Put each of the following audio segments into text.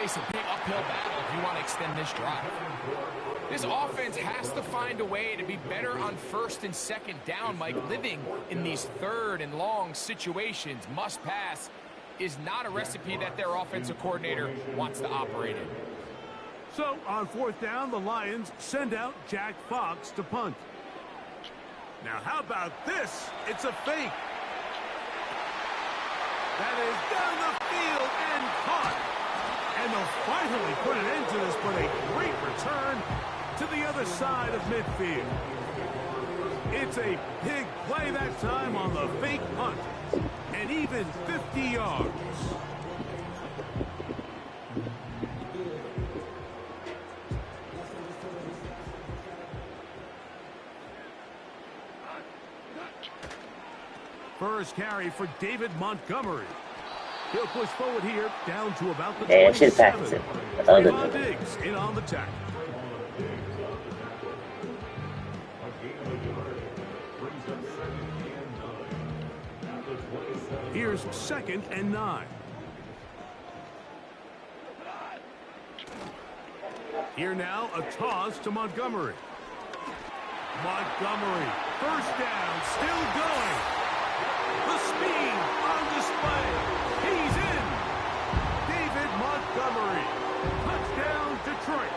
face a big uphill battle if you want to extend this drive. This offense has to find a way to be better on first and second down, Mike. Living in these third and long situations, must pass, is not a recipe that their offensive coordinator wants to operate in. So, on fourth down, the Lions send out Jack Fox to punt. Now, how about this? It's a fake. That is down the field and caught. And they'll finally put an end to this, but a great return to the other side of midfield. It's a big play that time on the fake punt. And even 50 yards. First carry for David Montgomery. He'll push forward here, down to about the 27. Trayvon Diggs in on the tackle. Here's 2nd and 9. Here now, a toss to Montgomery. Montgomery, first down, still going. The speed on display. He's in. David Montgomery. Touchdown, Detroit.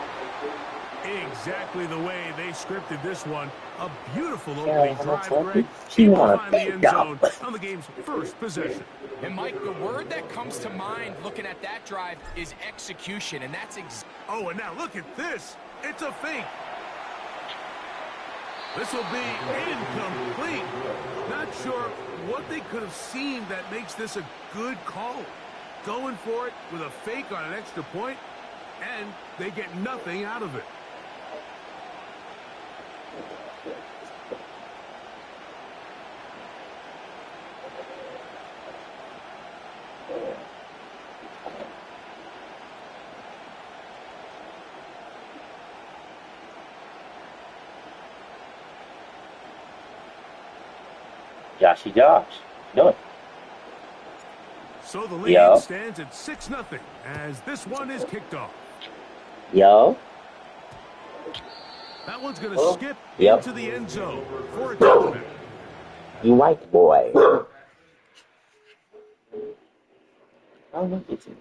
Exactly the way they scripted this one. A beautiful opening drive, Greg. He will find the end zone on the game's first possession. And, Mike, the word that comes to mind looking at that drive is execution, and that's oh, and now look at this. It's a fake. This will be incomplete. Not sure what they could have seen that makes this a good call. Going for it with a fake on an extra point, and they get nothing out of it. Joshy Josh. Do it. So the lead stands at 6-0 as this one is kicked off. Yo. That one's going to skip into the end zone for a touchdown. You white boy. Oh, look at you.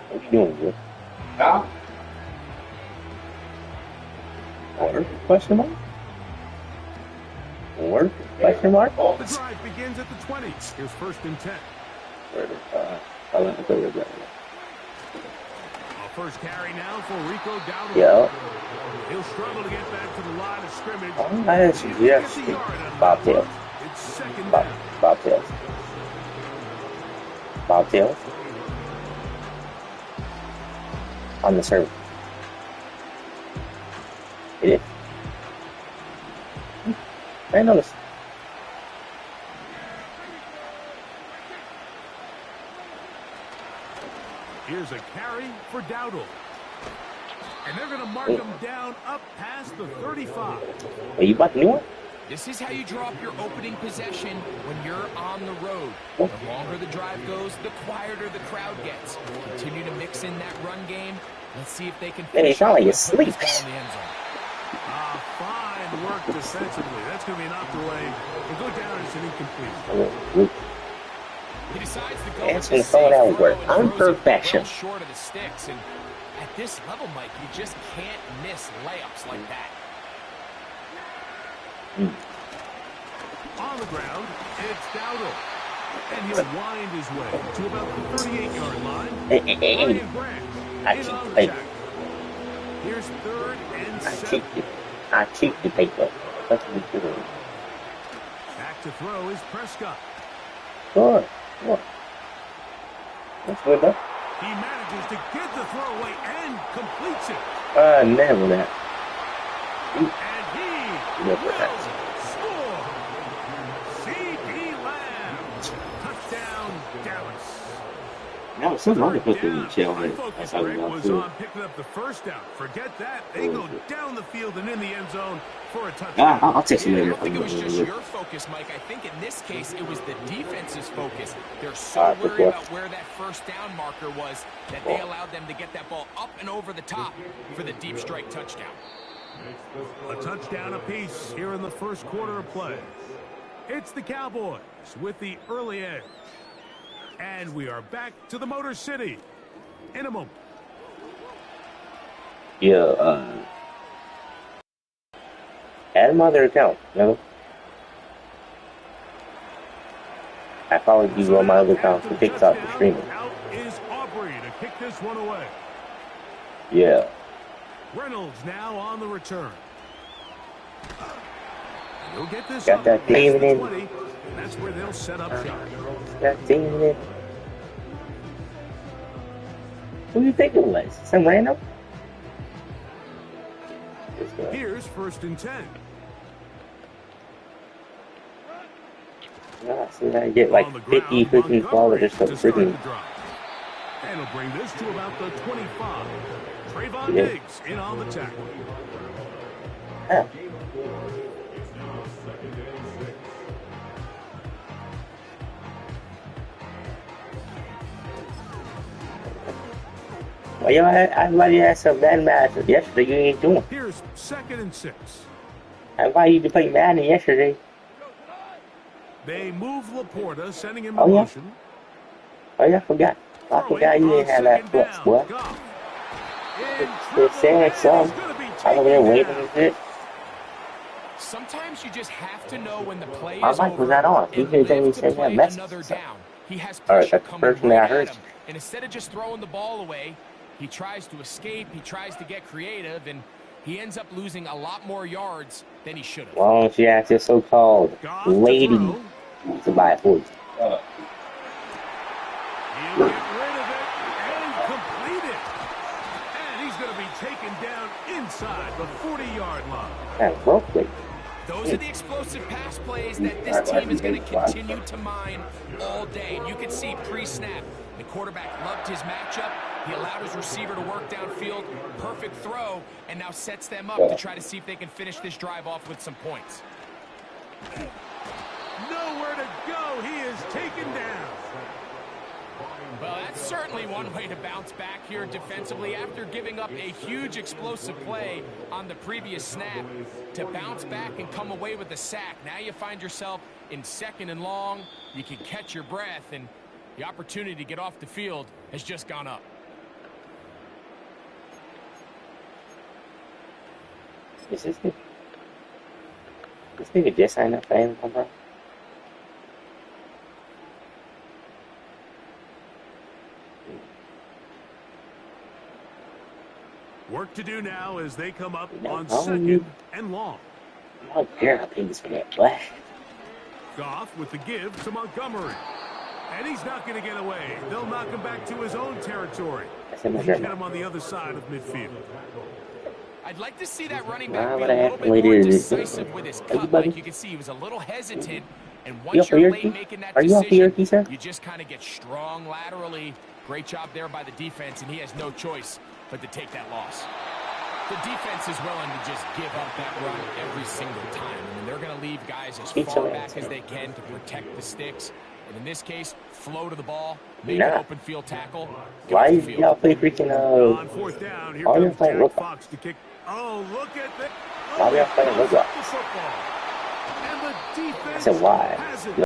What you doing, bro? Huh? Water? Question mark? Water? Question mark? The drive begins at the 20. Here's 1st and 10. I went to go with First carry now for Rico Dowdle. Yeah. He'll struggle to get back to the line of scrimmage. Bobtails. It's 2nd down. Bobtails. Bobtails. On the server. It is. I noticed. Here's a carry for Dowdle. And they're going to mark him down up past the 35. Are you about to do one? This is how you draw up your opening possession when you're on the road. The longer the drive goes, the quieter the crowd gets. Continue to mix in that run game. Let's see if they can finish. It's not like you're asleep. Fine work defensively. That's going to be knocked away. It'll go down as an incomplete. He decides to go with the safe throw and perfection. Short of the sticks, and at this level, Mike, you just can't miss layups like that. On the ground, it's Dowdle. And he'll wind his way to about the 38-yard line. Ryan Branch in on the tackle. Here's 3rd and 7. I cheat the paper. What are we doing? Back to throw is Prescott. Sure. That's good enough. He manages to get the throw away and completes it. Never that. And he will score. C.D. Lamb. Touchdown, Dallas. Now some Third motherfucker down. chill My it. focus, That's how we Rick, know was too. on picking up the first down. Forget that. They go down the field and in the end zone for a Ah, touchdown. I'll text you I later. don't think it was just your focus, Mike. I think in this case, it was the defense's focus. They're so All right, good worried boy. about where that first down marker was that they allowed them to get that ball up and over the top for the deep strike touchdown. A touchdown apiece here in the first quarter of play. It's the Cowboys with the early edge. And we are back to the Motor City in a moment. Yeah, add another account, no? I followed you on my other account for TikTok for streaming. Out is Aubrey to kick this one away. Yeah. Reynolds now on the return. He'll get this Got up that past the David in. 20, and that's where they'll set up shop. Got David. Who do you think it was? Some random? Here's 1st and 10. Yeah, so I get like On the 50 ground, freaking followers Montgomery or some to start freaking. the drive. And he'll bring this to about the 25. Trayvon Yeah. Diggs in on the tackle. Huh. Well, yo, I invited you to some Madden matches yesterday. You ain't doing. Here's 2nd and 6. I invited you to play Madden yesterday. They move Laporta, sending him Oh, in yeah? motion. Oh, yeah, I forgot. I forgot you didn't have that flex, boy. It's sad, son. I'm over there waiting and shit. Sometimes you just have to know when the play My is mic was over not on. You and could've told me live to to send that play message. another down. He has All right, pressure that's the coming first thing I right heard. at him. And instead of just throwing the ball away, he tries to escape, he tries to get creative, and he ends up losing a lot more yards than he should have. Why don't you ask your so-called Goff to lady throw. to buy it for you? He'll get rid of it and complete it. And he's going to be taken down inside the 40-yard line. Kind of broke it. Those are the explosive pass plays that this team is going to continue to mine all day. And you can see pre-snap, the quarterback loved his matchup. He allowed his receiver to work downfield. Perfect throw, and now sets them up to try to see if they can finish this drive off with some points. Nowhere to go. He is taken down. Well, that's certainly one way to bounce back here defensively after giving up a huge explosive play on the previous snap. To bounce back and come away with a sack. Now you find yourself in 2nd and long. You can catch your breath, and the opportunity to get off the field has just gone up. Is this nigga just signed up for Amazon, bro? Work to do now as they come up No, on I don't 2nd need- and long. How dare I pay this for that, boy? Goff with the give to Montgomery. And he's not going to get away. They'll knock him back to his own territory. That's in my He get shirt. him on the other side of midfield. I'd like to see that running Why back be would a I have little to bit wait more here? decisive with his cut. Everybody? Like you can see, he was a little hesitant. And You once off the you're ear late key? making that Are you off the ear key, decision, sir? you just kind of get strong laterally. Great job there by the defense, and he has no choice but to take that loss. The defense is willing to just give up that run every single time. I mean, they're going to leave guys as Keep far some back hands as in. they can to protect the sticks. And in this case, flow to the ball, make Nah. an open field tackle. get Why off the you field. y'all play freaking On 4th down, here all y'all comes playing Jack rookie. Fox to kick. Oh, look at that. Why y'all playing He rookie? the football. And the defense I said why? has it.